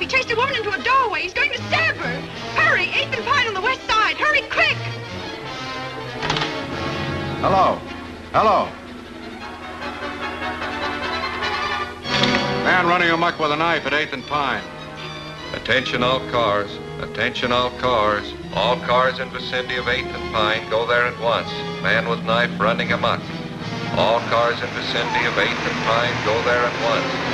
He chased a woman into a doorway. He's going to stab her. Hurry, 8th and Pine on the west side. Hurry, quick! Hello. Hello. Man running amok with a knife at 8th and Pine. Attention all cars. Attention all cars. All cars in vicinity of 8th and Pine, go there at once. Man with knife running amok. All cars in vicinity of 8th and Pine, go there at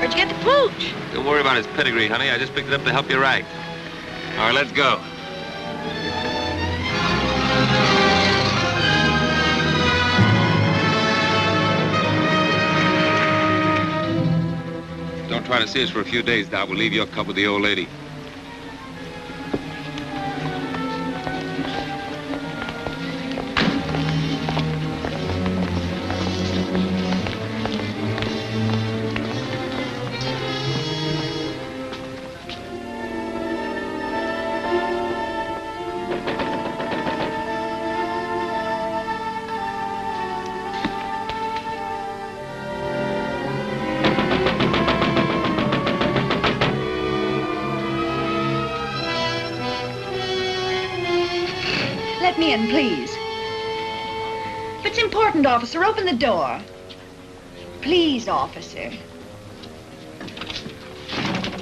Where'd you get the pooch? Don't worry about his pedigree, honey. I just picked it up to help you right. All right, let's go. Don't try to see us for a few days, Dot. We'll leave your cup with the old lady. Let me in, please. If it's important, officer, open the door. Please, officer.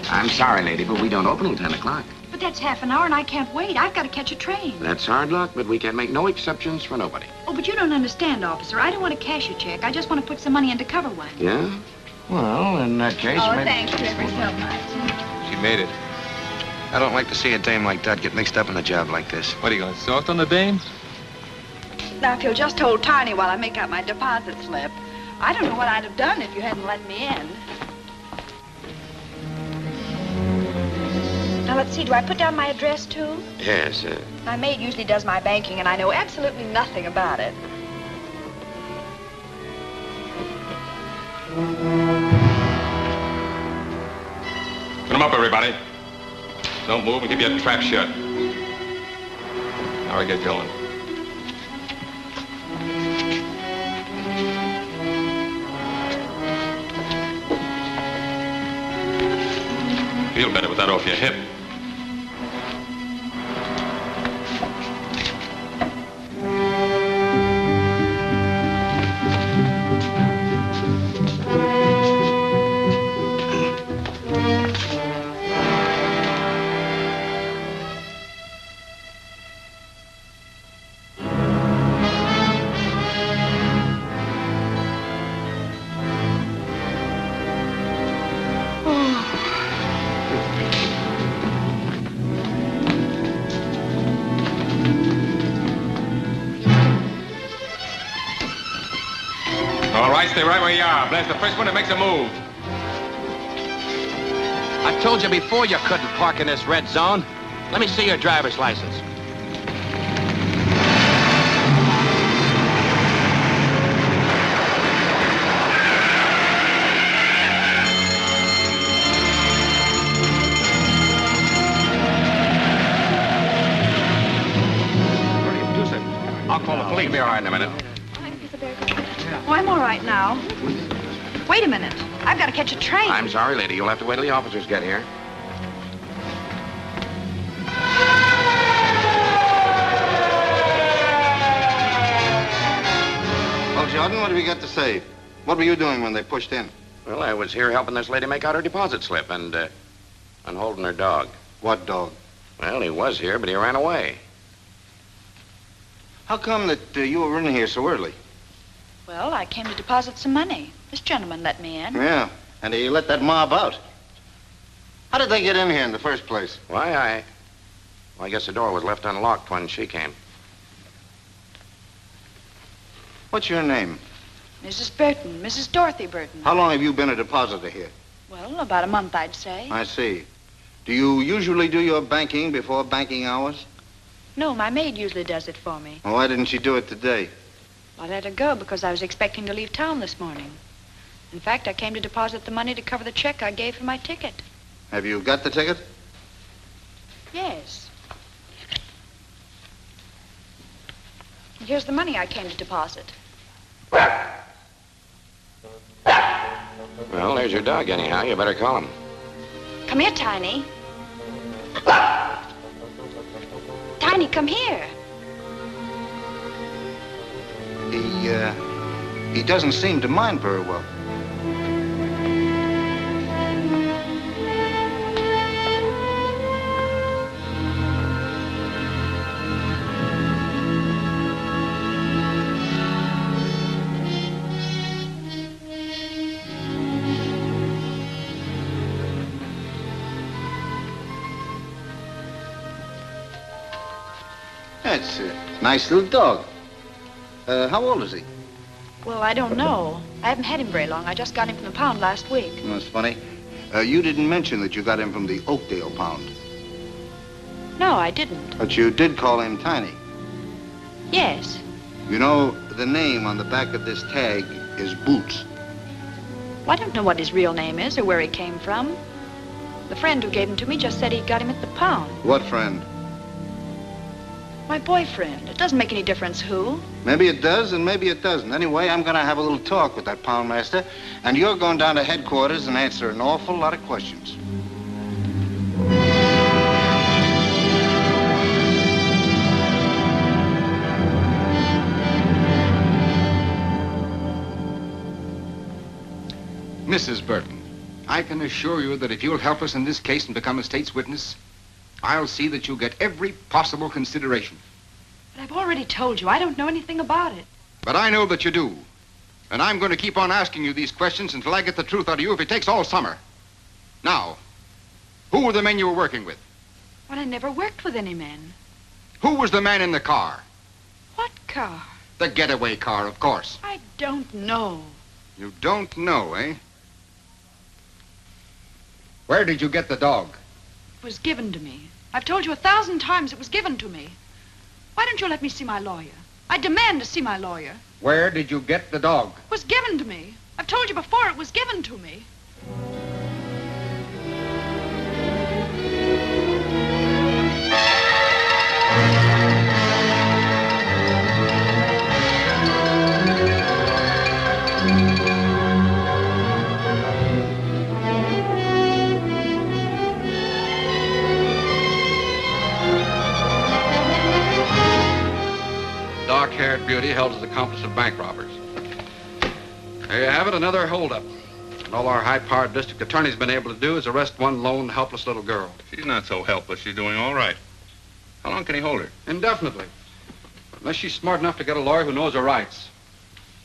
I'm sorry, lady, but we don't open till 10 o'clock. But that's half an hour and I can't wait. I've got to catch a train. That's hard luck, but we can make no exceptions for nobody. Oh, but you don't understand, officer. I don't want to cash a check. I just want to put some money in to cover one. Yeah? Well, in that case, Oh, maybe... thanks ever so much. She made it. I don't like to see a dame like Dot get mixed up in a job like this. What, are you going to soft on the dame? Now, if you'll just hold Tiny while I make out my deposit slip. I don't know what I'd have done if you hadn't let me in. Now, let's see. Do I put down my address, too? Yes, My maid usually does my banking, and I know absolutely nothing about it. Put them up, everybody. Don't move and keep your trap shut. Now we get going. Feel better with that off your hip. Stay right where you are. Blast the first one that makes a move. I told you before you couldn't park in this red zone. Let me see your driver's license. What do you do, sir? I'll call the police. Be all right in a minute. Oh, I'm all right now. Wait a minute. I've got to catch a train. I'm sorry, lady. You'll have to wait till the officers get here. Well, Jordan, what have you got to say? What were you doing when they pushed in? Well, I was here helping this lady make out her deposit slip and holding her dog. What dog? Well, he was here, but he ran away. How come that you were in here so early? Well, I came to deposit some money. This gentleman let me in. Yeah, and he let that mob out. How did they get in here in the first place? Why, I guess the door was left unlocked when she came. What's your name? Mrs. Burton, Mrs. Dorothy Burton. How long have you been a depositor here? Well, about a month, I'd say. I see. Do you usually do your banking before banking hours? No, my maid usually does it for me. Well, why didn't she do it today? I let her go because I was expecting to leave town this morning. In fact, I came to deposit the money to cover the check I gave for my ticket. Have you got the ticket? Yes. Here's the money I came to deposit. Well, there's your dog anyhow. You better call him. Come here, Tiny. Tiny, come here. He doesn't seem to mind very well. That's a nice little dog. How old is he? Well, I don't know. I haven't had him very long. I just got him from the pound last week. That's funny. You didn't mention that you got him from the Oakdale pound. No, I didn't. But you did call him Tiny. Yes. You know, the name on the back of this tag is Boots. Well, I don't know what his real name is or where he came from. The friend who gave him to me just said he got him at the pound. What friend? My boyfriend. It doesn't make any difference who. Maybe it does and maybe it doesn't. Anyway, I'm going to have a little talk with that poundmaster, and you're going down to headquarters and answer an awful lot of questions. Mrs. Burton, I can assure you that if you'll help us in this case and become a state's witness, I'll see that you get every possible consideration. But I've already told you, I don't know anything about it. But I know that you do. And I'm going to keep on asking you these questions until I get the truth out of you if it takes all summer. Now, who were the men you were working with? Well, I never worked with any men. Who was the man in the car? What car? The getaway car, of course. I don't know. You don't know, eh? Where did you get the dog? It was given to me. I've told you 1,000 times it was given to me. Why don't you let me see my lawyer? I demand to see my lawyer. Where did you get the dog? It was given to me. I've told you before it was given to me. Dark-haired beauty held as accomplice of bank robbers. There you have it, another holdup. And all our high-powered district attorney's been able to do is arrest one lone, helpless little girl. She's not so helpless. She's doing all right. How long can he hold her? Indefinitely. Unless she's smart enough to get a lawyer who knows her rights.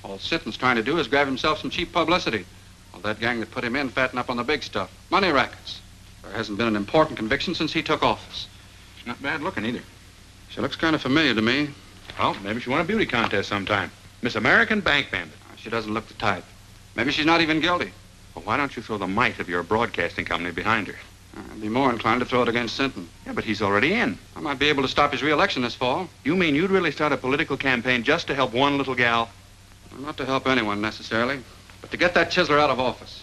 All Sitton's trying to do is grab himself some cheap publicity. Well, that gang that put him in fatten up on the big stuff. Money rackets. There hasn't been an important conviction since he took office. She's not bad looking either. She looks kind of familiar to me. Well, maybe she won a beauty contest sometime. Miss American Bank Bandit. She doesn't look the type. Maybe she's not even guilty. Well, why don't you throw the might of your broadcasting company behind her? I'd be more inclined to throw it against Sinton. Yeah, but he's already in. I might be able to stop his re-election this fall. You mean you'd really start a political campaign just to help one little gal? Well, not to help anyone necessarily, but to get that chiseler out of office.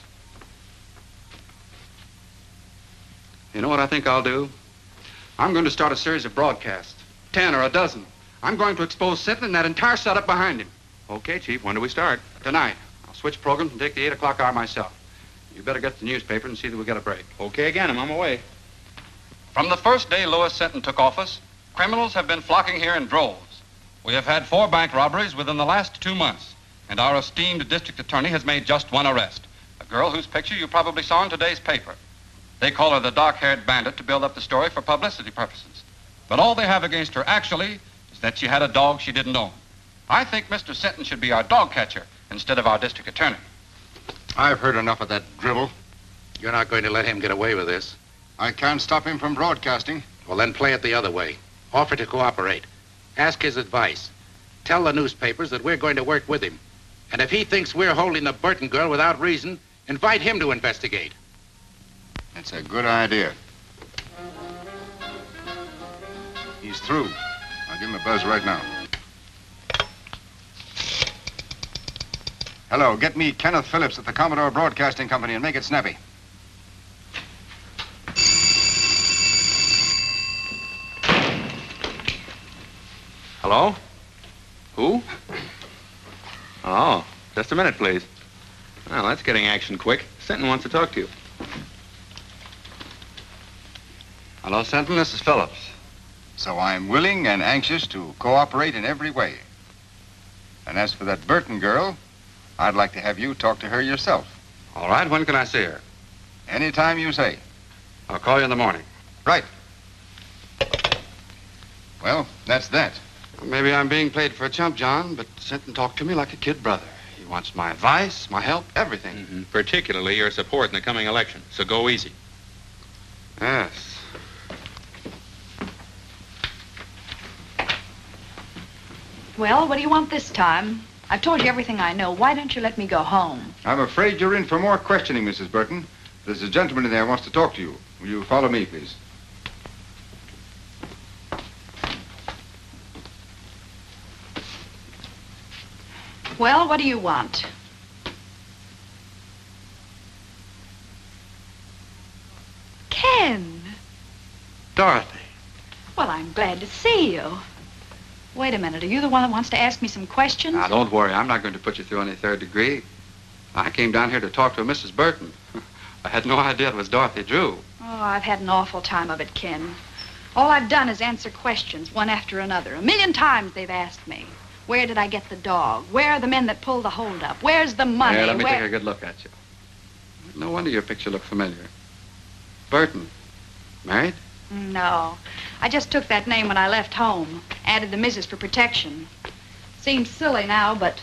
You know what I think I'll do? I'm going to start a series of broadcasts. 10 or a dozen. I'm going to expose Sinton and that entire setup behind him. Okay, Chief. When do we start? Tonight. I'll switch programs and take the 8 o'clock hour myself. You better get the newspaper and see that we get a break. Okay again. I'm on my way. From the first day Lewis Sinton took office, criminals have been flocking here in droves. We have had 4 bank robberies within the last 2 months, and our esteemed district attorney has made just one arrest, a girl whose picture you probably saw in today's paper. They call her the dark-haired bandit to build up the story for publicity purposes. But all they have against her actually is that she had a dog she didn't own. I think Mr. Sinton should be our dog catcher instead of our district attorney. I've heard enough of that drivel. You're not going to let him get away with this. I can't stop him from broadcasting. Well, then play it the other way. Offer to cooperate. Ask his advice. Tell the newspapers that we're going to work with him. And if he thinks we're holding the Burton girl without reason, invite him to investigate. That's a good idea. He's through. I'll give him a buzz right now. Hello, get me Kenneth Phillips at the Commodore Broadcasting Company and make it snappy. Hello? Who? Oh, just a minute, please. Well, that's getting action quick. Senton wants to talk to you. Hello, Senton. This is Phillips. So I'm willing and anxious to cooperate in every way. And as for that Burton girl, I'd like to have you talk to her yourself. All right. When can I see her? Anytime you say. I'll call you in the morning. Right. Well, that's that. Maybe I'm being played for a chump, John, but Senton talked to me like a kid brother. He wants my advice, my help, everything. Mm-hmm. Particularly your support in the coming election. So go easy. Yes. Well, what do you want this time? I've told you everything I know. Why don't you let me go home? I'm afraid you're in for more questioning, Mrs. Burton. There's a gentleman in there who wants to talk to you. Will you follow me, please? Well, what do you want? Ken. Dorothy. Well, I'm glad to see you. Wait a minute. Are you the one that wants to ask me some questions? Now, don't worry. I'm not going to put you through any third degree. I came down here to talk to Mrs. Burton. I had no idea it was Dorothy Drew. Oh, I've had an awful time of it, Ken. All I've done is answer questions, one after another. 1,000,000 times they've asked me. Where did I get the dog? Where are the men that pulled the holdup? Where's the money? Yeah, let me take a good look at you. No wonder your picture looked familiar. Burton. Married? No. I just took that name when I left home. Added the Mrs. for protection. Seems silly now, but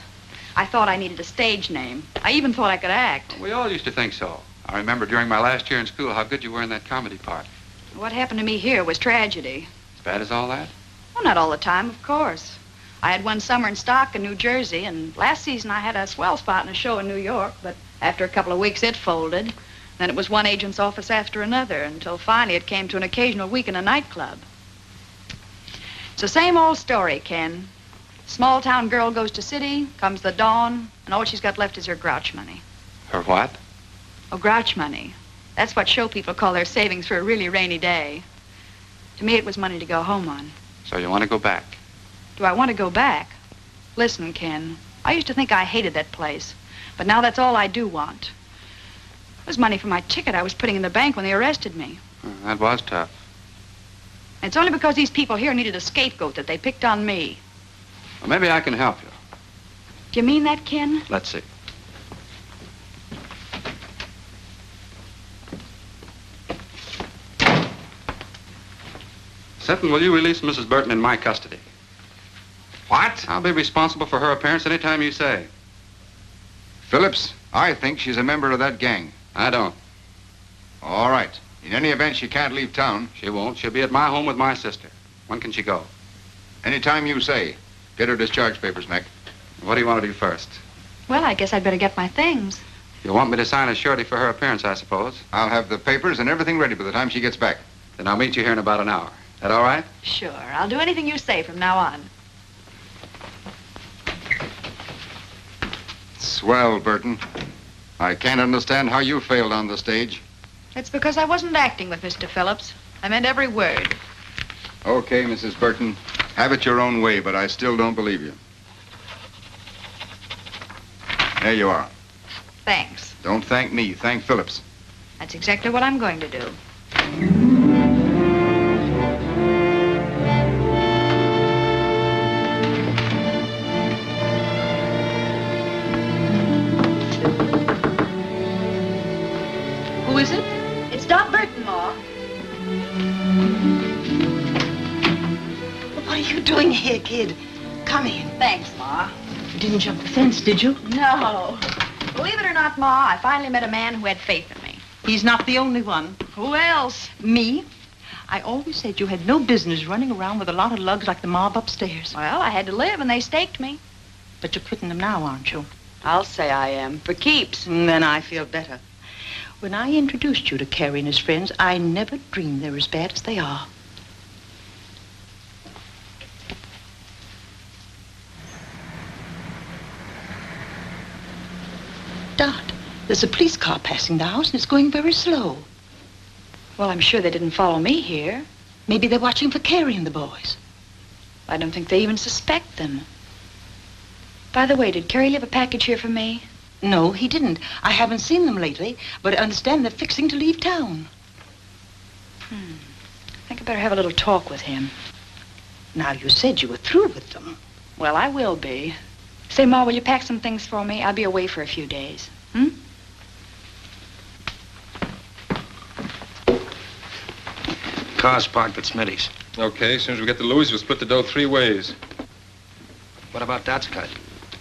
I thought I needed a stage name. I even thought I could act. We all used to think so. I remember during my last year in school how good you were in that comedy part. What happened to me here was tragedy. As bad as all that? Well, not all the time, of course. I had one summer in stock in New Jersey, and last season I had a swell spot in a show in New York, but after a couple of weeks it folded. Then it was one agent's office after another, until finally it came to an occasional week in a nightclub. It's the same old story, Ken. Small town girl goes to city, comes the dawn, and all she's got left is her grouch money. Her what? Oh, grouch money. That's what show people call their savings for a really rainy day. To me, it was money to go home on. So you want to go back? Do I want to go back? Listen, Ken, I used to think I hated that place, but now that's all I do want. It was money for my ticket I was putting in the bank when they arrested me. That was tough. And it's only because these people here needed a scapegoat that they picked on me. Well, maybe I can help you. Do you mean that, Ken? Let's see. Senton, will you release Mrs. Burton in my custody? What? I'll be responsible for her appearance any time you say. Phillips, I think she's a member of that gang. I don't. All right. In any event, she can't leave town. She won't. She'll be at my home with my sister. When can she go? Anytime you say. Get her discharge papers, Mac. What do you want to do first? Well, I guess I'd better get my things. You want me to sign a surety for her appearance, I suppose? I'll have the papers and everything ready by the time she gets back. Then I'll meet you here in about an hour. That all right? Sure. I'll do anything you say from now on. Swell, Burton. I can't understand how you failed on the stage. It's because I wasn't acting with Mr. Phillips. I meant every word. Okay, Mrs. Burton. Have it your own way, but I still don't believe you. There you are. Thanks. Don't thank me. Thank Phillips. That's exactly what I'm going to do. Who is it? It's Dot Burton, Ma. What are you doing here, kid? Come in. Thanks, Ma. You didn't jump the fence, did you? No. Believe it or not, Ma, I finally met a man who had faith in me. He's not the only one. Who else? Me? I always said you had no business running around with a lot of lugs like the mob upstairs. Well, I had to live, and they staked me. But you're quitting them now, aren't you? I'll say I am. For keeps. Then I feel better. When I introduced you to Carrie and his friends, I never dreamed they're as bad as they are. Dot, there's a police car passing the house, and it's going very slow. Well, I'm sure they didn't follow me here. Maybe they're watching for Carrie and the boys. I don't think they even suspect them. By the way, did Carrie leave a package here for me? No, he didn't. I haven't seen them lately, but I understand they're fixing to leave town. I think I better have a little talk with him. Now, you said you were through with them. Well, I will be. Say, Ma, will you pack some things for me? I'll be away for a few days. Car's parked at Smitty's. Okay, as soon as we get to Louis, we'll split the dough 3 ways. What about Dot's cut?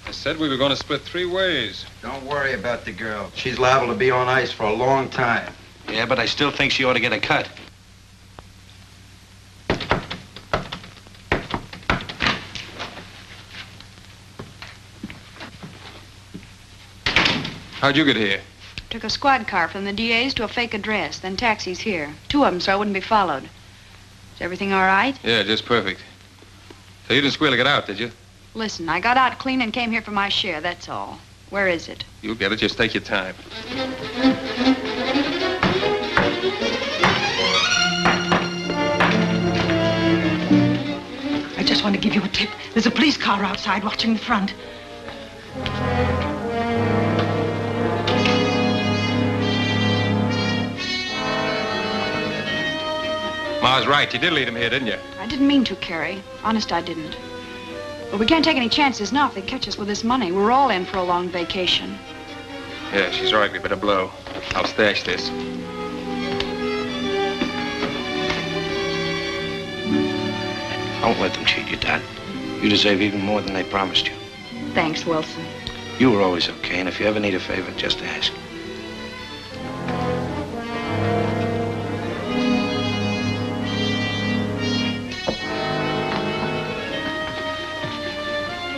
I said we were going to split 3 ways. Don't worry about the girl. She's liable to be on ice for a long time. Yeah, but I still think she ought to get a cut. How'd you get here? Took a squad car from the DA's to a fake address, then taxis here. 2 of them, so I wouldn't be followed. Is everything all right? Yeah, just perfect. So you didn't squeal to get out, did you? Listen, I got out clean and came here for my share, that's all. Where is it? You'll get it, just take your time. I just want to give you a tip. There's a police car outside watching the front. Ma's right. You did lead him here, didn't you? I didn't mean to, Carrie. Honest, I didn't. But we can't take any chances now if they catch us with this money. We're all in for a long vacation. Yeah, she's right. We better blow. I'll stash this. Don't let them cheat you, Dot. You deserve even more than they promised you. Thanks, Wilson. You were always okay, and if you ever need a favor, just ask.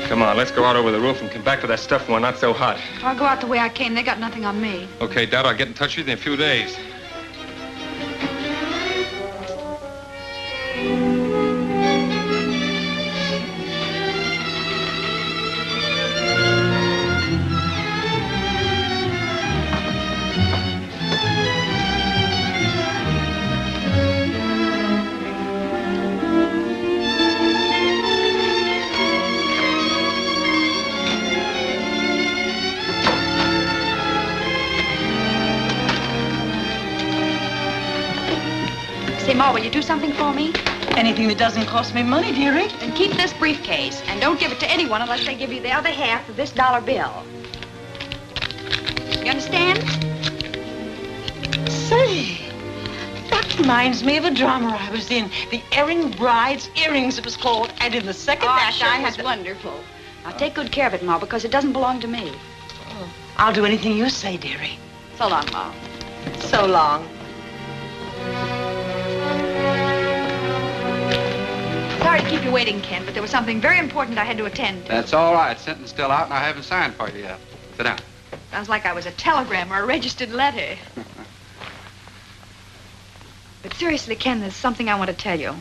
Come on, let's go out over the roof and come back to that stuff when we're not so hot. I'll go out the way I came. They got nothing on me. Okay, Dad, I'll get in touch with you in a few days. Say, Ma, will you do something for me? Anything that doesn't cost me money, dearie. Then keep this briefcase, and don't give it to anyone unless they give you the other half of this dollar bill. You understand? Say, that reminds me of a drama I was in. The Erring Bride's Earrings, it was called. And in the second act, sure I was had wonderful. Now, take good care of it, Ma, because it doesn't belong to me. Oh, I'll do anything you say, dearie. So long, Ma. So long. Sorry to keep you waiting, Ken, but there was something very important I had to attend to. That's all right. Sentence still out, and I haven't signed for you yet. Sit down. Sounds like I was a telegram or a registered letter. But seriously, Ken, there's something I want to tell you.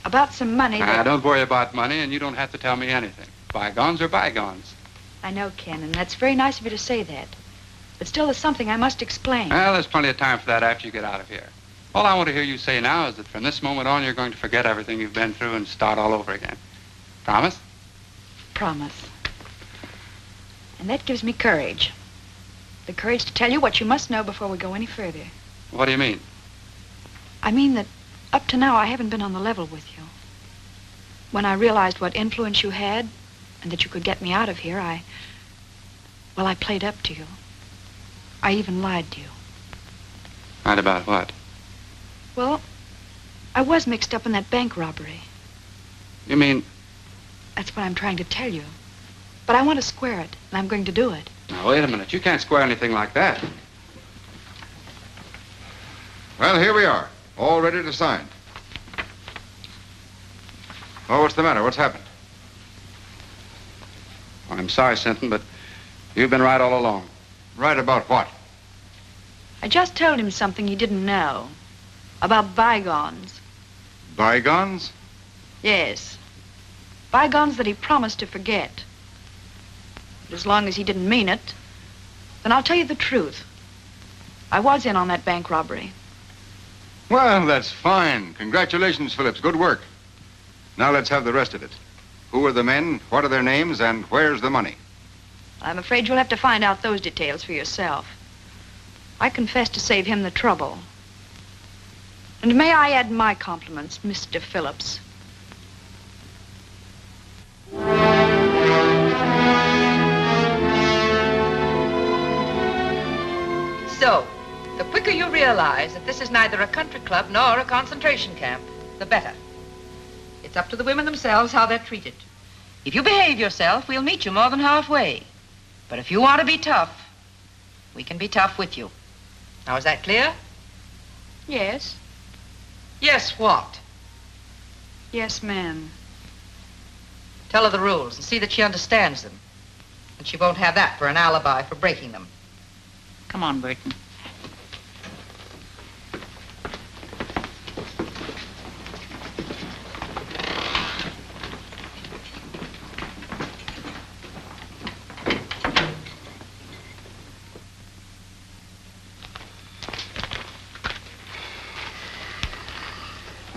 About some money that... Don't worry about money, and you don't have to tell me anything. Bygones are bygones. I know, Ken, and that's very nice of you to say that. But still, there's something I must explain. Well, there's plenty of time for that after you get out of here. All I want to hear you say now is that from this moment on, you're going to forget everything you've been through and start all over again. Promise? Promise. And that gives me courage. The courage to tell you what you must know before we go any further. What do you mean? I mean that up to now, I haven't been on the level with you. When I realized what influence you had and that you could get me out of here, I played up to you. I even lied to you. Lied about what? Well, I was mixed up in that bank robbery. You mean... That's what I'm trying to tell you. But I want to square it, and I'm going to do it. Now, wait a minute. You can't square anything like that. Well, here we are, all ready to sign. Oh, what's the matter? What's happened? I'm sorry, Sinton, but you've been right all along. Right about what? I just told him something he didn't know. About bygones. Bygones? Yes. Bygones that he promised to forget. But as long as he didn't mean it, then I'll tell you the truth. I was in on that bank robbery. Well, that's fine. Congratulations, Phillips. Good work. Now let's have the rest of it. Who are the men, what are their names, and where's the money? I'm afraid you'll have to find out those details for yourself. I confess to save him the trouble. And may I add my compliments, Mr. Phillips. So, the quicker you realize that this is neither a country club nor a concentration camp, the better. It's up to the women themselves how they're treated. If you behave yourself, we'll meet you more than halfway. But if you want to be tough, we can be tough with you. Now, is that clear? Yes. Yes, what? Yes, ma'am. Tell her the rules and see that she understands them. And she won't have that for an alibi for breaking them. Come on, Burton.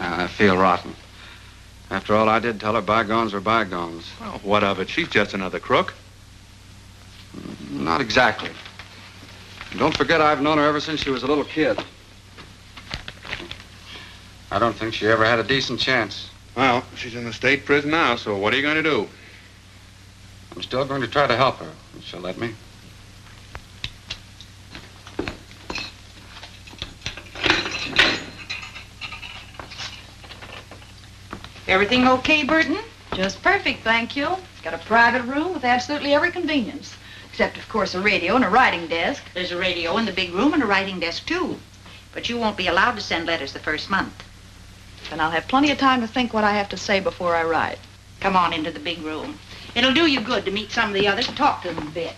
I feel rotten. After all I did, tell her bygones are bygones. Well, what of it? She's just another crook. Not exactly. Don't forget I've known her ever since she was a little kid. I don't think she ever had a decent chance. Well, she's in the state prison now, so what are you going to do? I'm still going to try to help her, if she'll let me. Everything okay, Burton? Just perfect, thank you. It's got a private room with absolutely every convenience. Except, of course, a radio and a writing desk. There's a radio in the big room and a writing desk, too. But you won't be allowed to send letters the first month. And I'll have plenty of time to think what I have to say before I write. Come on into the big room. It'll do you good to meet some of the others and talk to them a bit.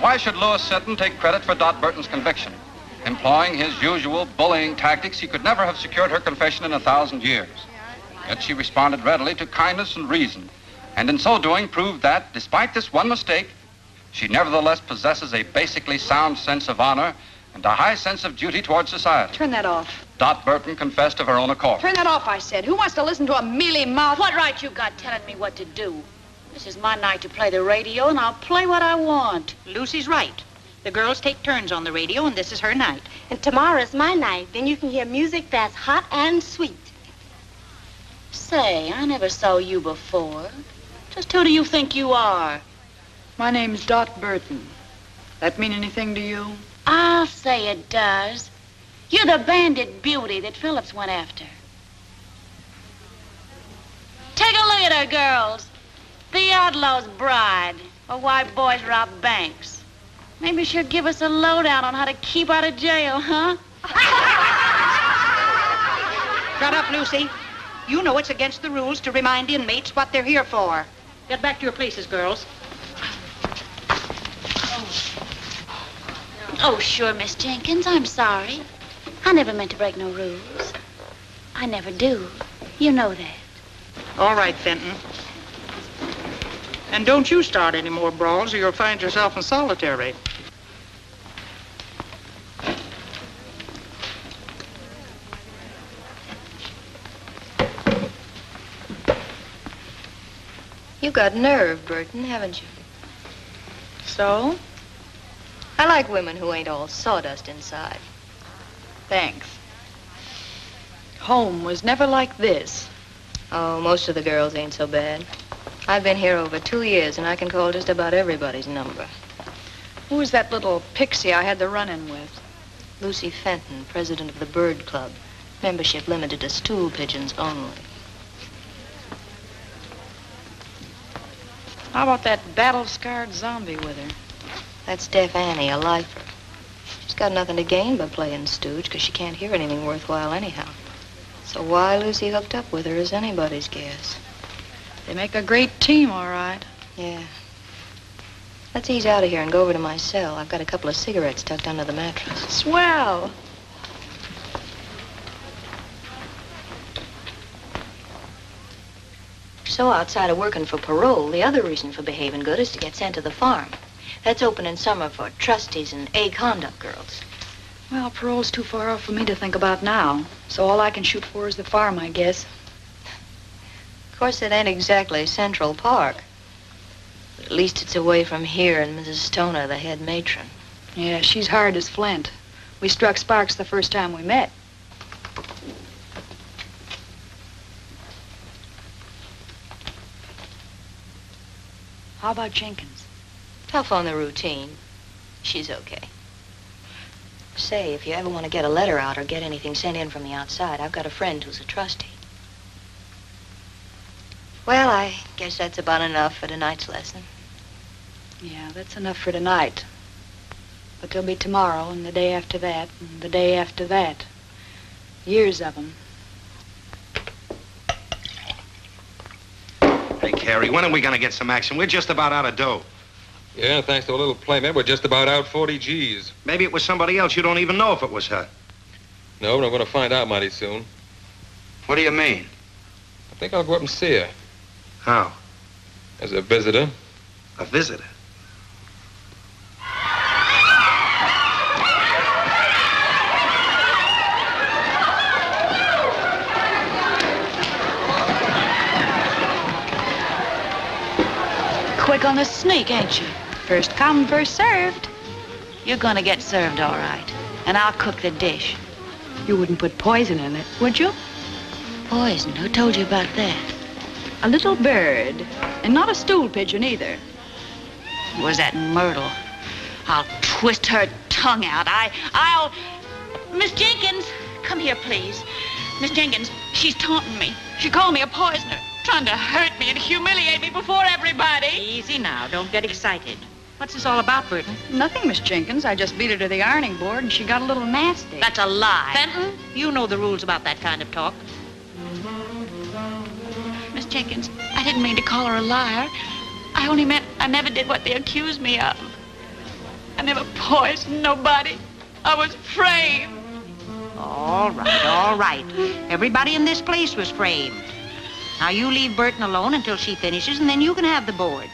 Why should Louis Sitton take credit for Dot Burton's conviction? Employing his usual bullying tactics, he could never have secured her confession in 1,000 years. Yet she responded readily to kindness and reason, and in so doing proved that, despite this one mistake, she nevertheless possesses a basically sound sense of honor and a high sense of duty towards society. Turn that off. Dot Burton confessed of her own accord. Turn that off, I said. Who wants to listen to a mealy-mouthed... What right you got telling me what to do? This is my night to play the radio, and I'll play what I want. Lucy's right. The girls take turns on the radio, and this is her night. And tomorrow's my night. Then you can hear music that's hot and sweet. Say, I never saw you before. Just who do you think you are? My name's Dot Burton. That mean anything to you? I'll say it does. You're the bandit beauty that Phillips went after. Take a look at her, girls. The outlaw's bride, or why boys rob banks. Maybe she'll give us a lowdown on how to keep out of jail, huh? Shut up, Lucy. You know it's against the rules to remind inmates what they're here for. Get back to your places, girls. Oh, sure, Miss Jenkins, I'm sorry. I never meant to break no rules. I never do. You know that. All right, Fenton. And don't you start any more brawls or you'll find yourself in solitary. You got nerve, Burton, haven't you? So? I like women who ain't all sawdust inside. Thanks. Home was never like this. Oh, most of the girls ain't so bad. I've been here over 2 years, and I can call just about everybody's number. Who was that little pixie I had the run-in with? Lucy Fenton, president of the Bird Club. Membership limited to stool pigeons only. How about that battle-scarred zombie with her? That's Deaf Annie, a lifer. She's got nothing to gain by playing stooge, because she can't hear anything worthwhile anyhow. So why Lucy hooked up with her is anybody's guess. They make a great team, all right. Yeah. Let's ease out of here and go over to my cell. I've got a couple of cigarettes tucked under the mattress. Swell. So outside of working for parole, the other reason for behaving good is to get sent to the farm. That's open in summer for trustees and A-conduct girls. Well, parole's too far off for me to think about now. So all I can shoot for is the farm, I guess. Of course, it ain't exactly Central Park. But at least it's away from here and Mrs. Stoner, the head matron. Yeah, she's hard as flint. We struck sparks the first time we met. How about Jenkins? Tough on the routine. She's okay. Say, if you ever want to get a letter out or get anything sent in from the outside, I've got a friend who's a trustee. Well, I guess that's about enough for tonight's lesson. Yeah, that's enough for tonight. But there'll be tomorrow and the day after that and the day after that. Years of them. Hey, Carrie, when are we gonna get some action? We're just about out of dough. Yeah, thanks to a little playmate, we're just about out 40 G's. Maybe it was somebody else. You don't even know if it was her. No, but I'm gonna find out mighty soon. What do you mean? I think I'll go up and see her. How? As a visitor. A visitor? Quick on the sneak, ain't you? First come, first served. You're gonna get served all right. And I'll cook the dish. You wouldn't put poison in it, would you? Poison? Who told you about that? A little bird. And not a stool pigeon either. Was that Myrtle? I'll twist her tongue out. I'll... Miss Jenkins, come here, please. Miss Jenkins, she's taunting me. She called me a poisoner, trying to hurt me and humiliate me before everybody. Easy now. Don't get excited. What's this all about, Burton? Nothing, Miss Jenkins. I just beat her to the ironing board and she got a little nasty. That's a lie. Fenton, you know the rules about that kind of talk. Miss Jenkins, I didn't mean to call her a liar. I only meant I never did what they accused me of. I never poisoned nobody. I was framed. All right, all right. Everybody in this place was framed. Now you leave Burton alone until she finishes, and then you can have the board.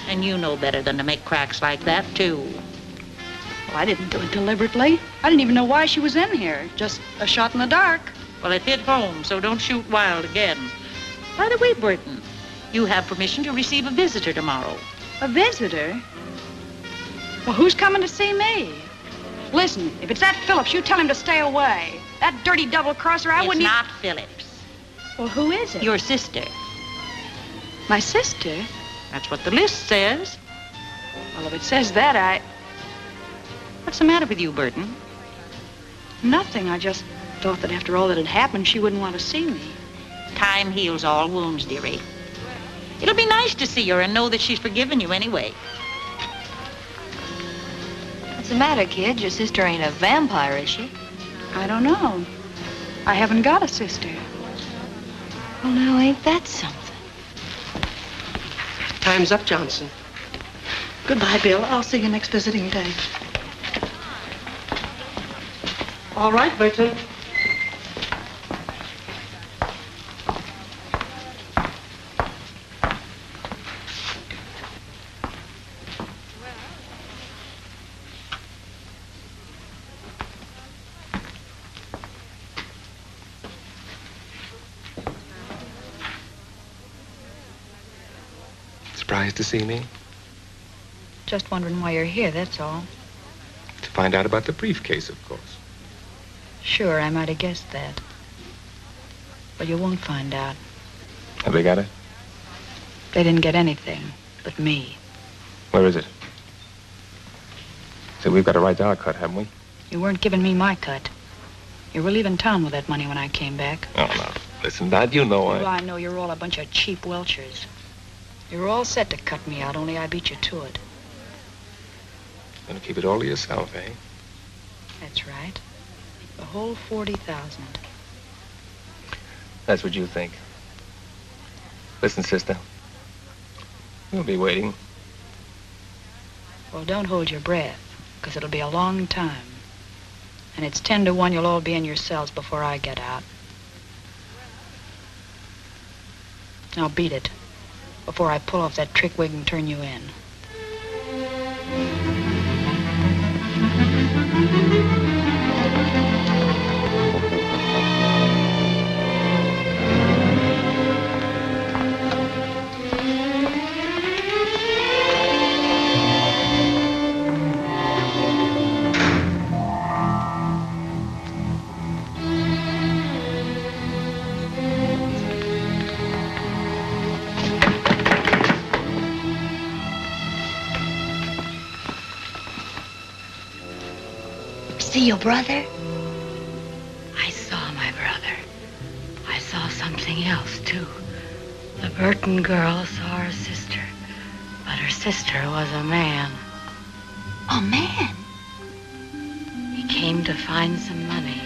And you know better than to make cracks like that, too. Well, I didn't do it deliberately. I didn't even know why she was in here. Just a shot in the dark. Well, it hit home, so don't shoot wild again. By the way, Burton, you have permission to receive a visitor tomorrow. A visitor? Well, who's coming to see me? Listen, if it's that Phillips, you tell him to stay away. That dirty double-crosser, I wouldn't... It's not Phillips. Well, who is it? Your sister. My sister? That's what the list says. Well, if it says that, I... What's the matter with you, Burton? Nothing. I just thought that after all that had happened, she wouldn't want to see me. Time heals all wounds, dearie. It'll be nice to see her and know that she's forgiven you anyway. What's the matter, kid? Your sister ain't a vampire, is she? I don't know. I haven't got a sister. Well, now, ain't that something? Time's up, Johnson. Goodbye, Bill. I'll see you next visiting day. All right, Burton. Surprised to see me? Just wondering why you're here, that's all. To find out about the briefcase, of course. Sure, I might have guessed that. But you won't find out. Have they got it? They didn't get anything but me. Where is it? So we've got a right to our cut, haven't we? You weren't giving me my cut. You were leaving town with that money when I came back. Oh, no. Listen, Dad, you know Well, I know you're all a bunch of cheap welchers. You were all set to cut me out, only I beat you to it. Gonna keep it all to yourself, eh? That's right. The whole 40,000. That's what you think. Listen, sister. We'll be waiting. Well, don't hold your breath, because it'll be a long time. And it's 10 to 1 you'll all be in your cells before I get out. Now beat it, before I pull off that trick wig and turn you in. See your brother? I saw my brother. I saw something else, too. The Burton girl saw her sister, but her sister was a man. A man? He came to find some money.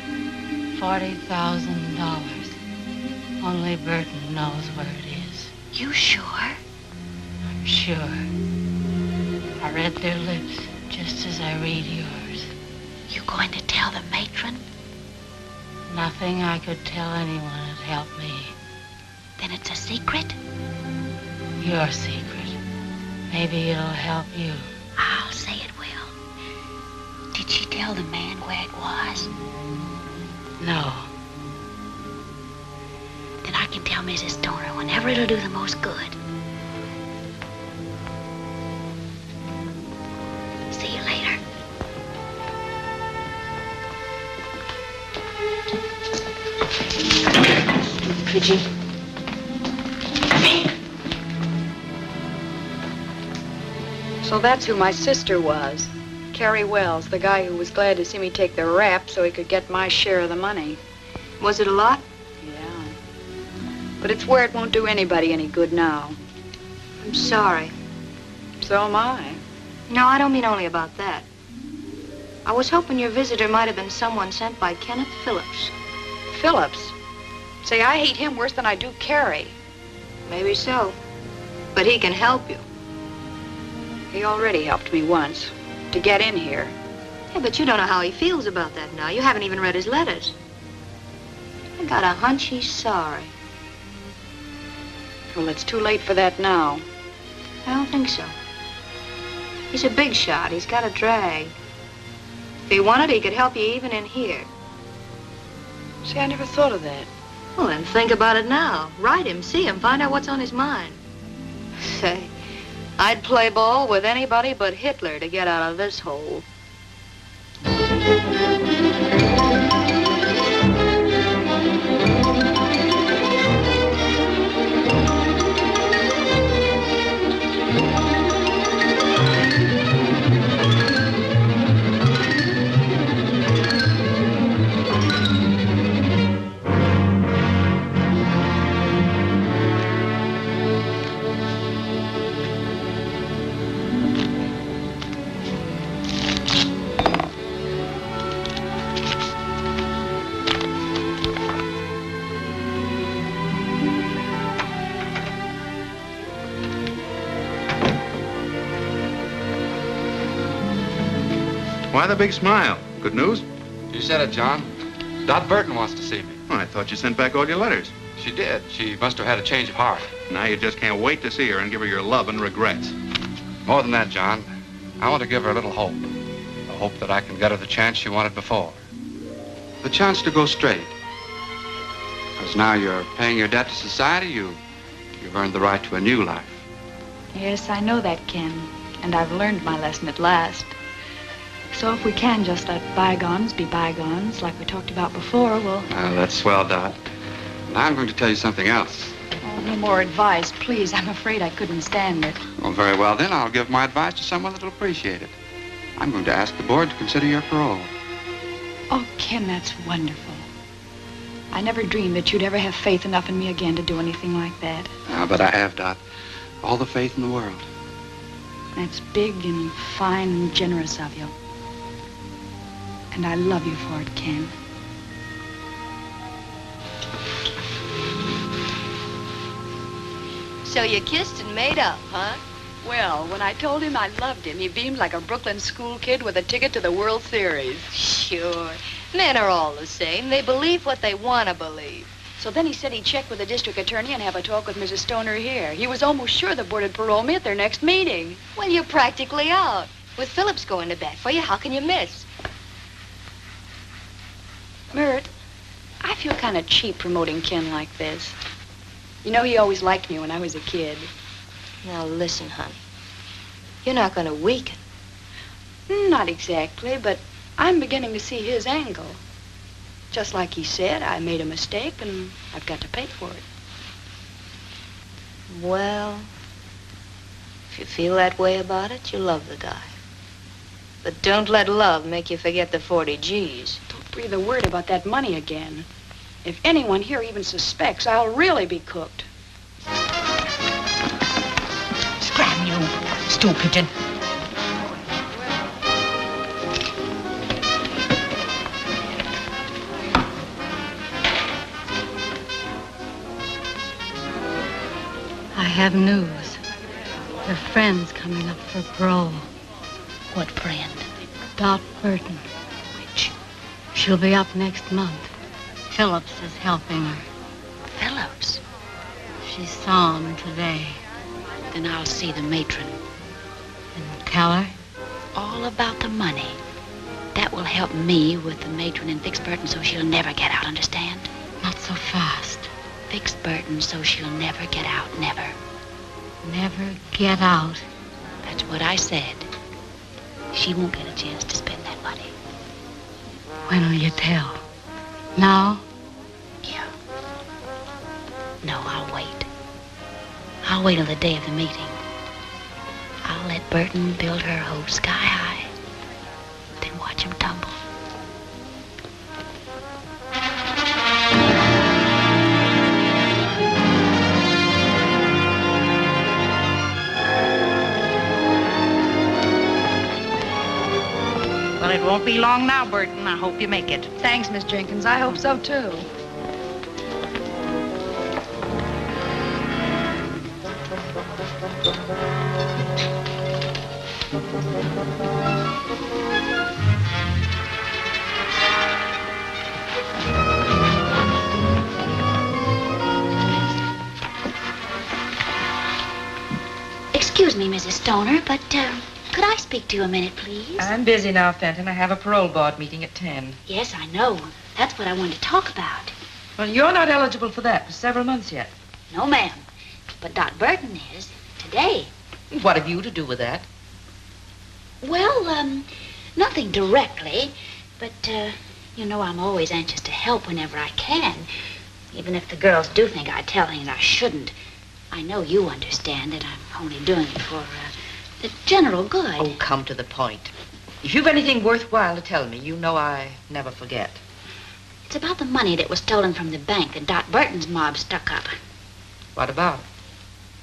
$40,000. Only Burton knows where it is. You sure? I'm sure. I read their lips just as I read yours. You going to tell the matron? Nothing I could tell anyone would help me. Then it's a secret? Your secret. Maybe it'll help you. I'll say it will. Did she tell the man where it was? No. Then I can tell Mrs. Stoner whenever it'll do the most good. See you later. Pidgey. So that's who my sister was. Carrie Wells, the guy who was glad to see me take the rap so he could get my share of the money. Was it a lot? Yeah. But it's where it won't do anybody any good now. I'm sorry. So am I. No, I don't mean only about that. I was hoping your visitor might have been someone sent by Kenneth Phillips. Phillips? Say, I hate him worse than I do Carrie. Maybe so. But he can help you. He already helped me once. To get in here. Yeah, but you don't know how he feels about that now. You haven't even read his letters. I got a hunch he's sorry. Well, it's too late for that now. I don't think so. He's a big shot. He's got a drag. If he wanted, he could help you even in here. See, I never thought of that. Well, then think about it now. Write him, see him, find out what's on his mind. Say, I'd play ball with anybody but Hitler to get out of this hole. Why the big smile? Good news? You said it, John. Dot Burton wants to see me. Oh, I thought you sent back all your letters. She did. She must have had a change of heart. Now you just can't wait to see her and give her your love and regrets. More than that, John. I want to give her a little hope. A hope that I can get her the chance she wanted before. The chance to go straight. Because now you're paying your debt to society, you've earned the right to a new life. Yes, I know that, Ken. And I've learned my lesson at last. So if we can just let bygones be bygones, like we talked about before, we'll... That's swell, Dot. Now I'm going to tell you something else. Oh, no more advice, please. I'm afraid I couldn't stand it. Well, very well, then. I'll give my advice to someone that'll appreciate it. I'm going to ask the board to consider your parole. Oh, Ken, that's wonderful. I never dreamed that you'd ever have faith enough in me again to do anything like that. But I have, Dot. All the faith in the world. That's big and fine and generous of you. And I love you for it, Ken. So you kissed and made up, huh? Well, when I told him I loved him, he beamed like a Brooklyn school kid with a ticket to the World Series. Sure. Men are all the same. They believe what they want to believe. So then he said he'd check with the district attorney and have a talk with Mrs. Stoner here. He was almost sure the board would parole me at their next meeting. Well, you're practically out. With Phillips going to bat for you, how can you miss? Mert, I feel kind of cheap promoting Ken like this. You know, he always liked me when I was a kid. Now, listen, honey. You're not going to weaken. Not exactly, but I'm beginning to see his angle. Just like he said, I made a mistake and I've got to pay for it. Well, if you feel that way about it, you love the guy. But don't let love make you forget the 40 G's. Don't breathe a word about that money again. If anyone here even suspects, I'll really be cooked. Scram, you stool pigeon. I have news. Your friend's coming up for parole. What friend? Dot Burton. Which? She'll be up next month. Phillips is helping her. Phillips? She saw him today. Then I'll see the matron. And tell her? All about the money. That will help me with the matron and fix Burton so she'll never get out, understand? Not so fast. Fix Burton so she'll never get out, never. Never get out. That's what I said. She won't get a chance to spend that money. When will you tell? Now? Yeah. No, I'll wait. I'll wait till the day of the meeting. I'll let Burton build her hope sky high. Then watch him tumble. Well, it won't be long now, Burton. I hope you make it. Thanks, Miss Jenkins. I hope so, too. Excuse me, Mrs. Stoner, but, could I speak to you a minute, please? I'm busy now, Fenton. I have a parole board meeting at 10. Yes, I know. That's what I wanted to talk about. Well, you're not eligible for that for several months yet. No, ma'am. But Dot Burton is. Today. What have you to do with that? Well, nothing directly. But, you know, I'm always anxious to help whenever I can. Even if the girls do think I tell things I shouldn't. I know you understand that I'm only doing it for, the general good. Oh, come to the point. If you've anything worthwhile to tell me, you know I never forget. It's about the money that was stolen from the bank that Dot Burton's mob stuck up. What about it?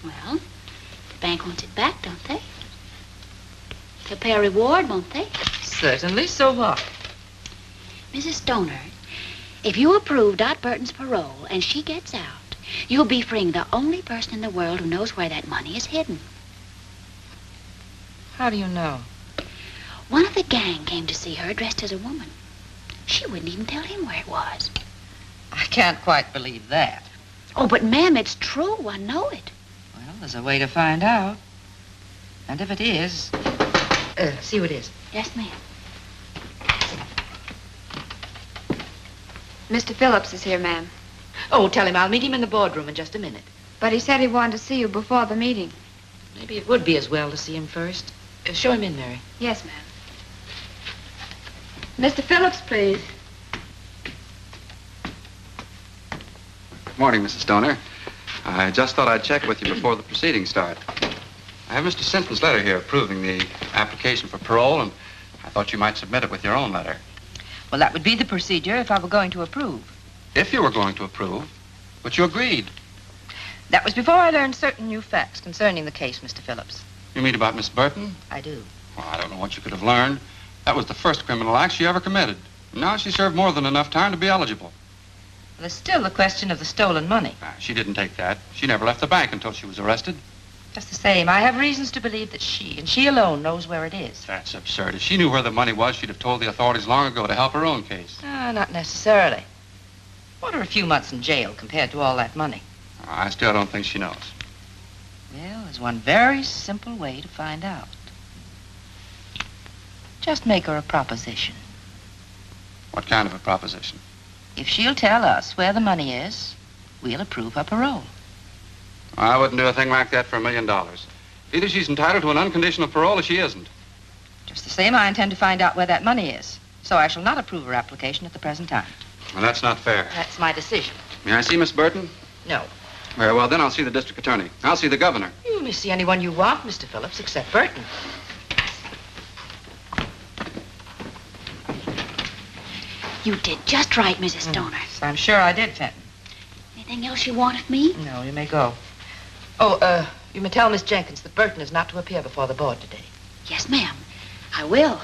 Well, the bank wants it back, don't they? They'll pay a reward, won't they? Certainly, so what? Mrs. Stoner, if you approve Dot Burton's parole and she gets out, you'll be freeing the only person in the world who knows where that money is hidden. How do you know? One of the gang came to see her dressed as a woman. She wouldn't even tell him where it was. I can't quite believe that. Oh, but ma'am, it's true. I know it. Well, there's a way to find out. And if it is, see who it is. Yes, ma'am. Mr. Phillips is here, ma'am. Oh, tell him I'll meet him in the boardroom in just a minute. But he said he wanted to see you before the meeting. Maybe it would be as well to see him first. Show him in, Mary. Yes, ma'am. Mr. Phillips, please. Good morning, Mrs. Stoner. I just thought I'd check with you before the proceedings start. I have Mr. Sinton's letter here approving the application for parole, and I thought you might submit it with your own letter. Well, that would be the procedure if I were going to approve. If you were going to approve, but you agreed. That was before I learned certain new facts concerning the case, Mr. Phillips. You mean about Miss Burton? I do. Well, I don't know what you could have learned. That was the first criminal act she ever committed. Now she served more than enough time to be eligible. There's still the question of the stolen money. She didn't take that. She never left the bank until she was arrested. Just the same, I have reasons to believe that she, and she alone, knows where it is. That's absurd. If she knew where the money was, she'd have told the authorities long ago to help her own case. Not necessarily. What are a few months in jail compared to all that money? I still don't think she knows. Well, there's one very simple way to find out. Just make her a proposition. What kind of a proposition? If she'll tell us where the money is, we'll approve her parole. I wouldn't do a thing like that for $1 million. Either she's entitled to an unconditional parole or she isn't. Just the same, I intend to find out where that money is. So I shall not approve her application at the present time. Well, that's not fair. That's my decision. May I see Miss Burton? No. Very well, then I'll see the district attorney. I'll see the governor. You may see anyone you want, Mr. Phillips, except Burton. You did just right, Mrs. Stoner. I'm sure I did, Fenton. Anything else you want of me? No, you may go. Oh, you may tell Miss Jenkins that Burton is not to appear before the board today. Yes, ma'am. I will.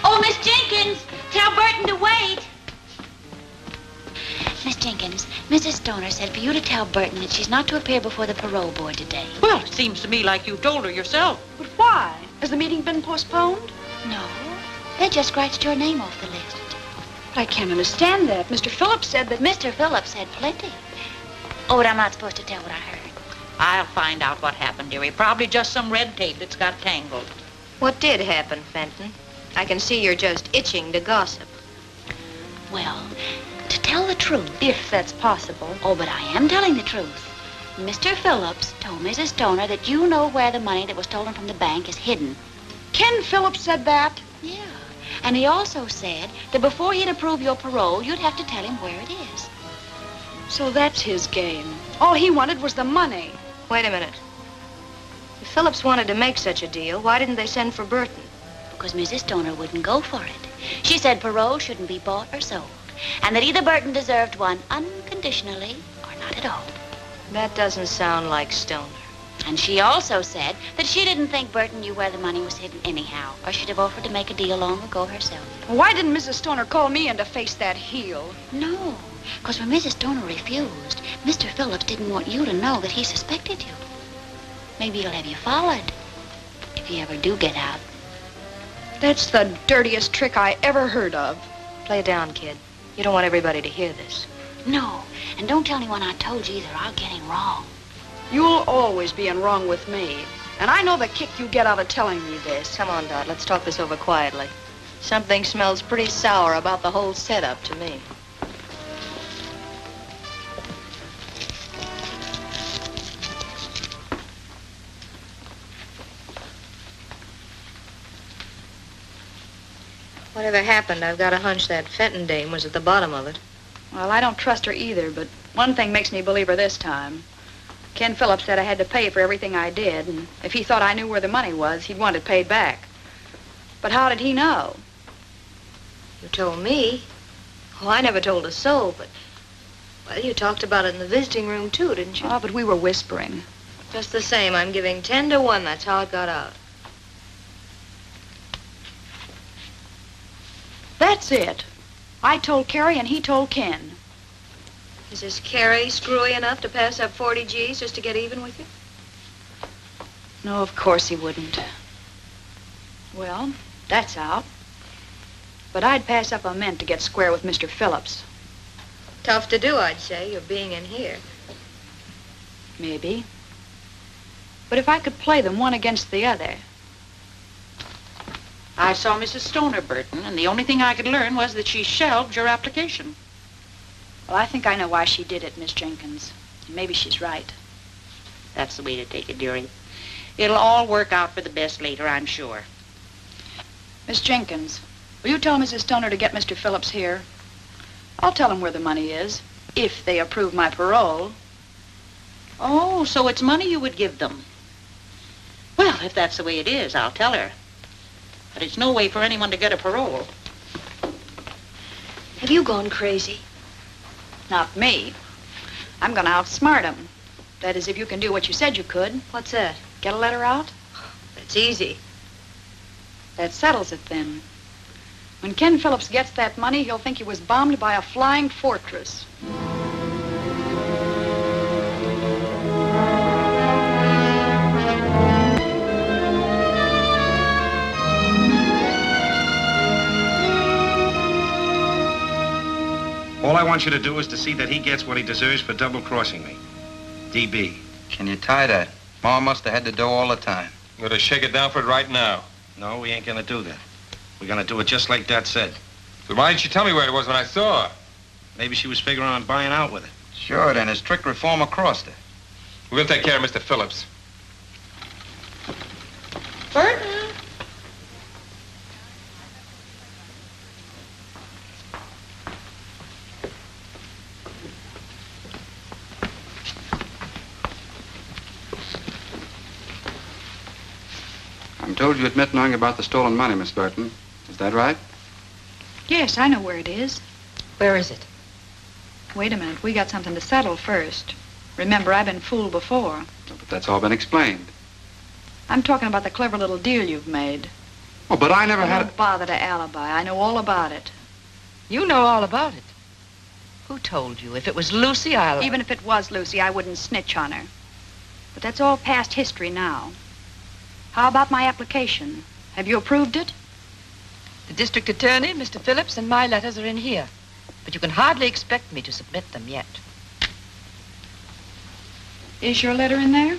Oh, Miss Jenkins, tell Burton to wait. Miss Jenkins, Mrs. Stoner said for you to tell Burton that she's not to appear before the parole board today. Well, it seems to me like you told her yourself. But why? Has the meeting been postponed? No. They just scratched your name off the list. But I can't understand that. Mr. Phillips said that... Mr. Phillips said plenty. Oh, but I'm not supposed to tell what I heard. I'll find out what happened, dearie. Probably just some red tape that's got tangled. What did happen, Fenton? I can see you're just itching to gossip. Well, to tell the truth... If that's possible. Oh, but I am telling the truth. Mr. Phillips told Mrs. Stoner that you know where the money that was stolen from the bank is hidden. Ken Phillips said that? Yeah. And he also said that before he'd approve your parole, you'd have to tell him where it is. So that's his game. All he wanted was the money. Wait a minute. If Phillips wanted to make such a deal, why didn't they send for Burton? Because Mrs. Stoner wouldn't go for it. She said parole shouldn't be bought or sold, and that either Burton deserved one unconditionally or not at all. That doesn't sound like Stoner. And she also said that she didn't think Burton knew where the money was hidden anyhow, or she'd have offered to make a deal long ago herself. Why didn't Mrs. Stoner call me in to face that heel? No, because when Mrs. Stoner refused, Mr. Phillips didn't want you to know that he suspected you. Maybe he'll have you followed, if you ever do get out. That's the dirtiest trick I ever heard of. Play it down, kid. You don't want everybody to hear this. No, and don't tell anyone I told you either. I'll get him wrong. You'll always be in wrong with me. And I know the kick you get out of telling me this. Come on, Dot. Let's talk this over quietly. Something smells pretty sour about the whole setup to me. Whatever happened, I've got a hunch that Fenton dame was at the bottom of it. Well, I don't trust her either, but one thing makes me believe her this time. Ken Phillips said I had to pay for everything I did, and if he thought I knew where the money was, he'd want it paid back. But how did he know? You told me. Oh, I never told a soul, but... Well, you talked about it in the visiting room, too, didn't you? Oh, but we were whispering. Just the same, I'm giving 10 to 1. That's how it got out. That's it. I told Carrie and he told Ken. Is this Carrie screwy enough to pass up 40 G's just to get even with you? No, of course he wouldn't. Well, that's out. But I'd pass up a mint to get square with Mr. Phillips. Tough to do, I'd say, you're being in here. Maybe. But if I could play them one against the other... I saw Mrs. Stoner, Burton, and the only thing I could learn was that she shelved your application. Well, I think I know why she did it, Miss Jenkins. Maybe she's right. That's the way to take it, dearie. It'll all work out for the best later, I'm sure. Miss Jenkins, will you tell Mrs. Stoner to get Mr. Phillips here? I'll tell him where the money is, if they approve my parole. Oh, so it's money you would give them. Well, if that's the way it is, I'll tell her. But it's no way for anyone to get a parole. Have you gone crazy? Not me. I'm going to outsmart him. That is, if you can do what you said you could. What's that? Get a letter out? That's easy. That settles it, then. When Ken Phillips gets that money, he'll think he was bombed by a flying fortress. All I want you to do is to see that he gets what he deserves for double-crossing me. DB. Can you tie that? Ma must have had the dough all the time. I'm gonna shake it down for it right now. No, we ain't gonna do that. We're gonna do it just like Dot said. So why didn't you tell me where it was when I saw her? Maybe she was figuring on buying out with it. Sure, then his strict reformer crossed her. We'll take care of Mr. Phillips. Burton! I'm told you admit knowing about the stolen money, Miss Burton. Is that right? Yes, I know where it is. Where is it? Wait a minute. We got something to settle first. Remember, I've been fooled before. But that's all been explained. I'm talking about the clever little deal you've made. Oh, but I never had Don't bother to alibi. I know all about it. You know all about it. Who told you? If it was Lucy, I'll... Even if it was Lucy, I wouldn't snitch on her. But that's all past history now. How about my application? Have you approved it? The district attorney, Mr. Phillips, and my letters are in here. But you can hardly expect me to submit them yet. Is your letter in there?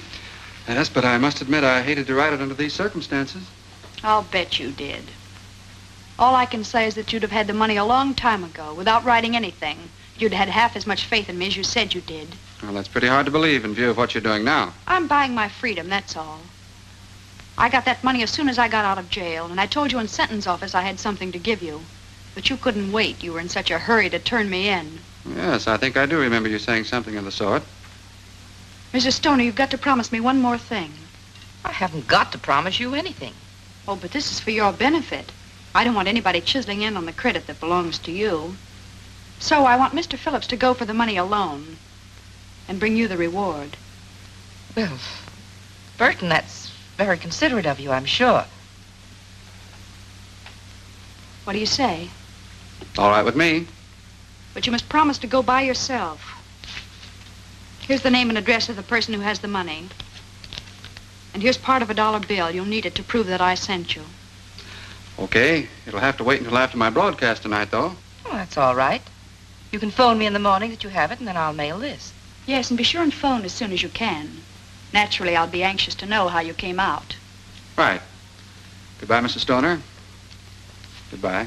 Yes, but I must admit I hated to write it under these circumstances. I'll bet you did. All I can say is that you'd have had the money a long time ago without writing anything. You'd had half as much faith in me as you said you did. Well, that's pretty hard to believe in view of what you're doing now. I'm buying my freedom, that's all. I got that money as soon as I got out of jail, and I told you in sentence office I had something to give you. But you couldn't wait. You were in such a hurry to turn me in. Yes, I think I do remember you saying something of the sort. Mrs. Stoner, you've got to promise me one more thing. I haven't got to promise you anything. Oh, but this is for your benefit. I don't want anybody chiseling in on the credit that belongs to you. So I want Mr. Phillips to go for the money alone and bring you the reward. Well, Burton, that's very considerate of you, I'm sure. What do you say? All right with me. But you must promise to go by yourself. Here's the name and address of the person who has the money. And here's part of $1 bill. You'll need it to prove that I sent you. Okay. It'll have to wait until after my broadcast tonight, though. Well, that's all right. You can phone me in the morning that you have it, and then I'll mail this. Yes, and be sure and phone as soon as you can. Naturally, I'll be anxious to know how you came out. Right. Goodbye, Mrs. Stoner. Goodbye.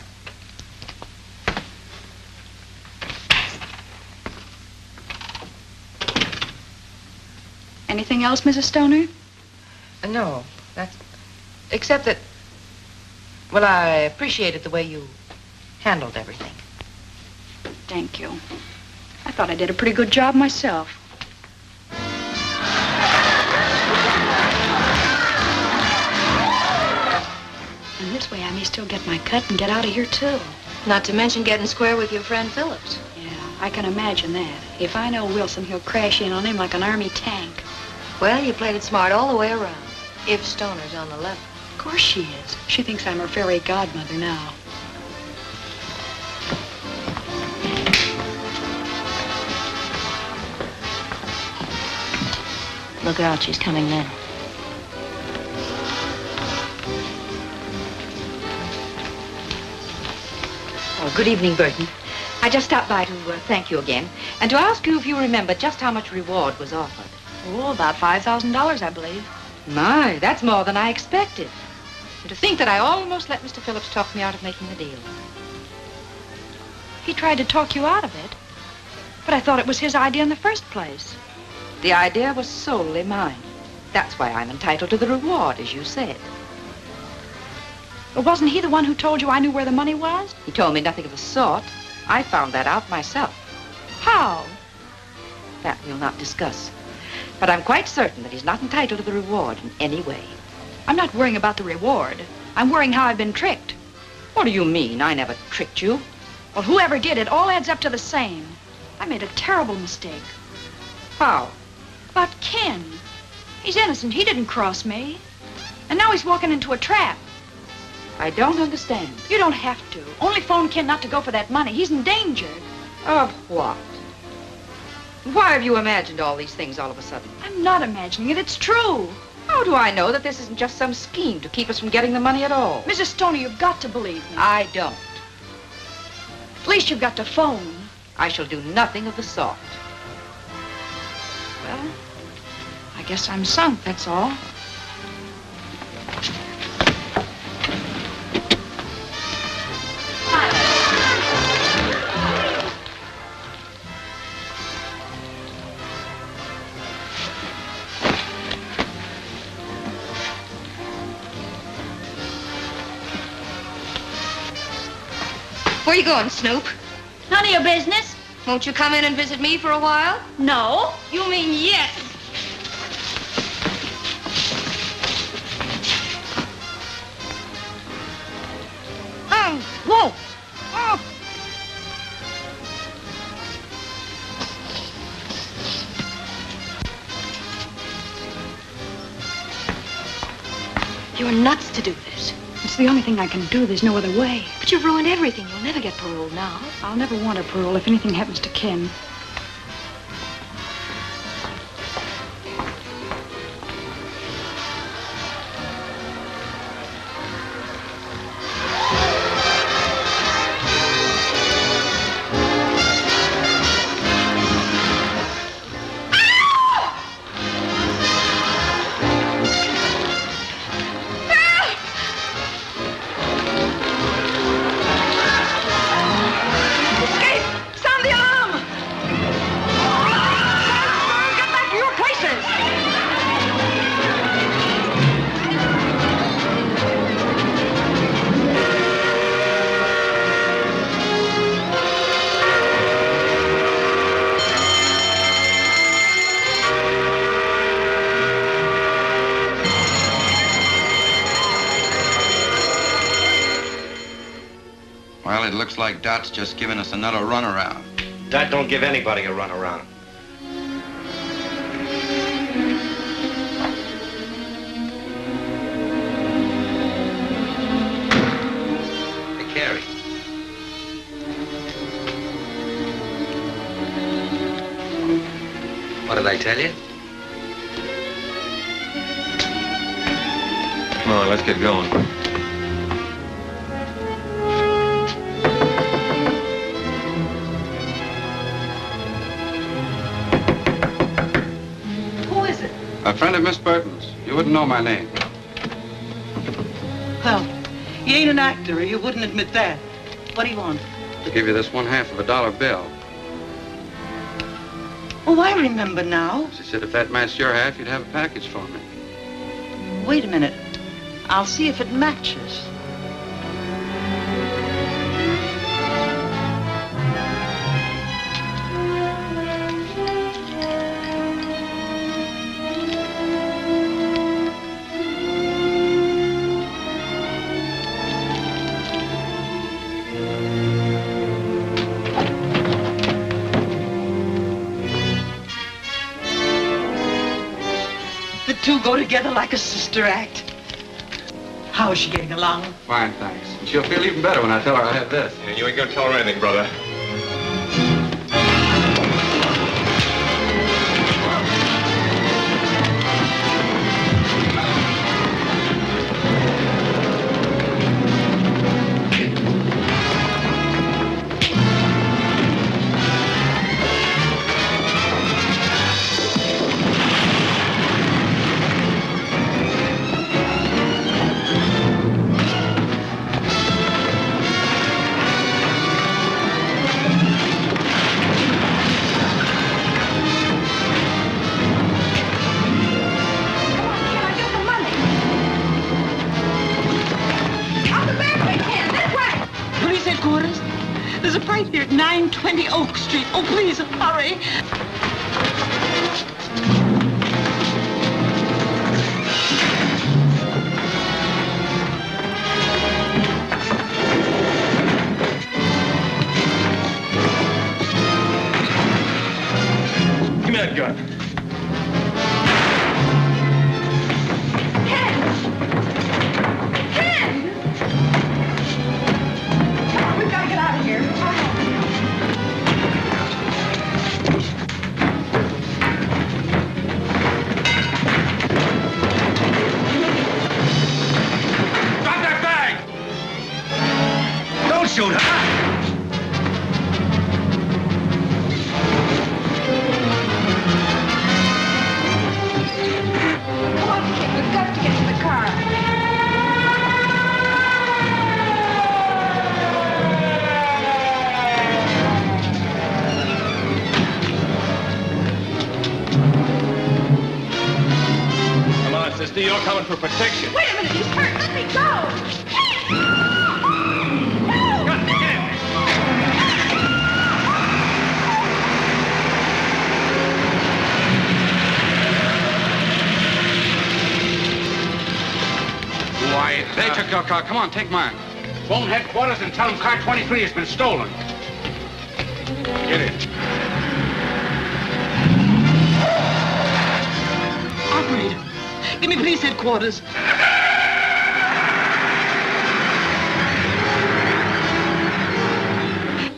Anything else, Mrs. Stoner? No, that's... Except that... Well, I appreciated the way you handled everything. Thank you. I thought I did a pretty good job myself. And this way I may still get my cut and get out of here, too. Not to mention getting square with your friend Phillips. Yeah, I can imagine that. If I know Wilson, he'll crash in on him like an army tank. Well, you played it smart all the way around. If Stoner's on the level. Of course she is. She thinks I'm her fairy godmother now. Look out, she's coming now. Oh, good evening, Burton. I just stopped by to thank you again, and to ask you if you remember just how much reward was offered. Oh, about $5,000, I believe. My, that's more than I expected. And to think that I almost let Mr. Phillips talk me out of making the deal. He tried to talk you out of it, but I thought it was his idea in the first place. The idea was solely mine. That's why I'm entitled to the reward, as you said. But wasn't he the one who told you I knew where the money was? He told me nothing of the sort. I found that out myself. How? That we'll not discuss. But I'm quite certain that he's not entitled to the reward in any way. I'm not worrying about the reward. I'm worrying how I've been tricked. What do you mean? I never tricked you. Well, whoever did it all adds up to the same. I made a terrible mistake. How? About Ken. He's innocent. He didn't cross me. And now he's walking into a trap. I don't understand. You don't have to. Only phone Ken not to go for that money. He's endangered. Of what? Why have you imagined all these things all of a sudden? I'm not imagining it. It's true. How do I know that this isn't just some scheme to keep us from getting the money at all? Mrs. Stoner, you've got to believe me. I don't. At least you've got to phone. I shall do nothing of the sort. Well, I guess I'm sunk, that's all. Where you going, Snoop? None of your business. Won't you come in and visit me for a while? No. You mean yes. Whoa! Oh! You're nuts to do this. It's the only thing I can do. There's no other way. But you've ruined everything. You'll never get parole now. I'll never want a parole if anything happens to Ken. Well, it looks like Dot's just giving us another runaround. Dot don't give anybody a runaround. Hey, Carrie. What did I tell you? Come on, let's get going. A friend of Miss Burton's. You wouldn't know my name. Well, he ain't an actor, or you wouldn't admit that. What do you want? I'll give you this $1/2 of a dollar bill. Oh, I remember now. She said if that matched your half, you'd have a package for me. Wait a minute. I'll see if it matches. The two go together like a sister act. How is she getting along? Fine, thanks. And she'll feel even better when I tell her I have this. And you ain't gonna tell her anything, brother. There's a fight here at 920 Oak Street. Oh, please, hurry. Give me that gun. Ken! mister. You're coming for protection. Wait a minute, he's hurt. Let me go. Why, they took your car. Come on, take mine. Phone headquarters and tell them car 23 has been stolen. Get it. Operator, give me police headquarters.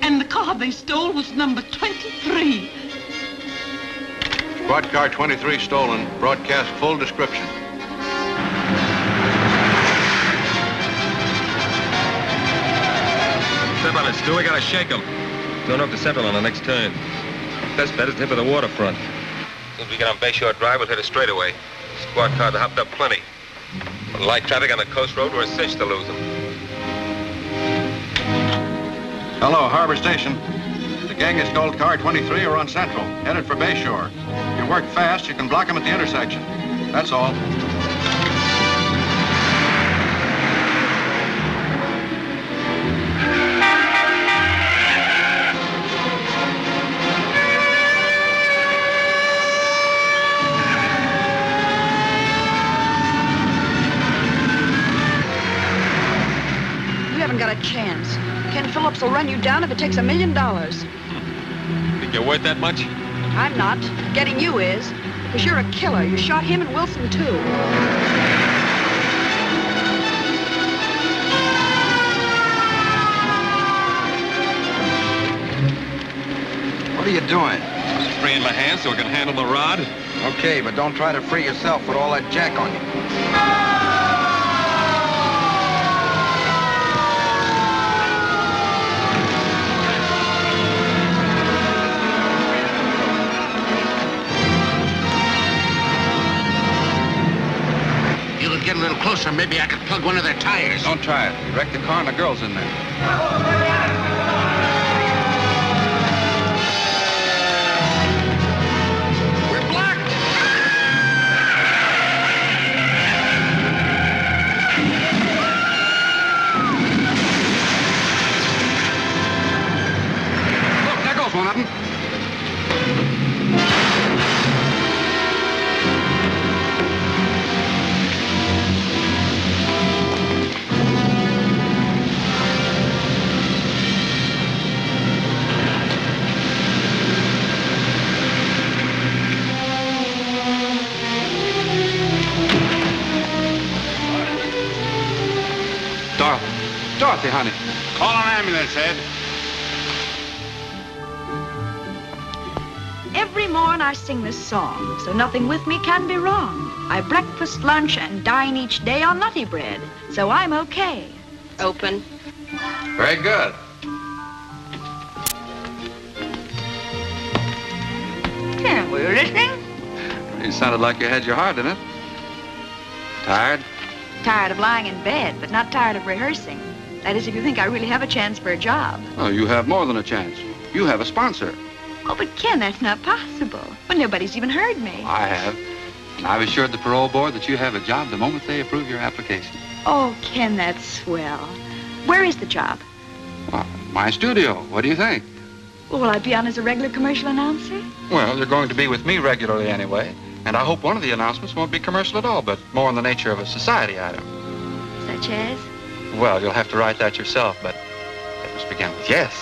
And the car they stole was number 23. Squad car 23 stolen. Broadcast full description. Step on it, Stu. We gotta shake him. Going up to Central on the next turn. Best bet is to hit by the waterfront. As soon as we get on Bayshore Drive, we'll hit it straight away. Squad cars are hopped up plenty. With light traffic on the coast road, we're a cinch to lose them. Hello, Harbor Station. The gang has stole car 23 or on Central, headed for Bayshore. If you work fast, you can block them at the intersection. That's all. Got a chance. Ken Phillips will run you down if it takes $1 million. Think you're worth that much? I'm not. Getting you is. Because you're a killer. You shot him and Wilson, too. What are you doing? Just freeing my hands so I can handle the rod. Okay, but don't try to free yourself with all that jack on you. Get a little closer, maybe I could plug one of their tires. Don't try it. You wrecked the car and the girl's in there. We're blocked. Look, there goes one of them. Dorothy, honey. Call an ambulance, Ed. Every morn I sing this song, so nothing with me can be wrong. I breakfast, lunch, and dine each day on nutty bread, so I'm okay. Open. Very good. Ken, were you listening? You sounded like you had your heart in it. Tired? Tired of lying in bed, but not tired of rehearsing. That is, if you think I really have a chance for a job. Oh, you have more than a chance. You have a sponsor. Oh, but Ken, that's not possible. Well, nobody's even heard me. I have. And I've assured the parole board that you have a job the moment they approve your application. Oh, Ken, that's swell. Where is the job? Well, my studio. What do you think? Well, will I be on as a regular commercial announcer? Well, you're going to be with me regularly anyway. And I hope one of the announcements won't be commercial at all, but more in the nature of a society item. Such as? Well, you'll have to write that yourself, but it must begin with yes.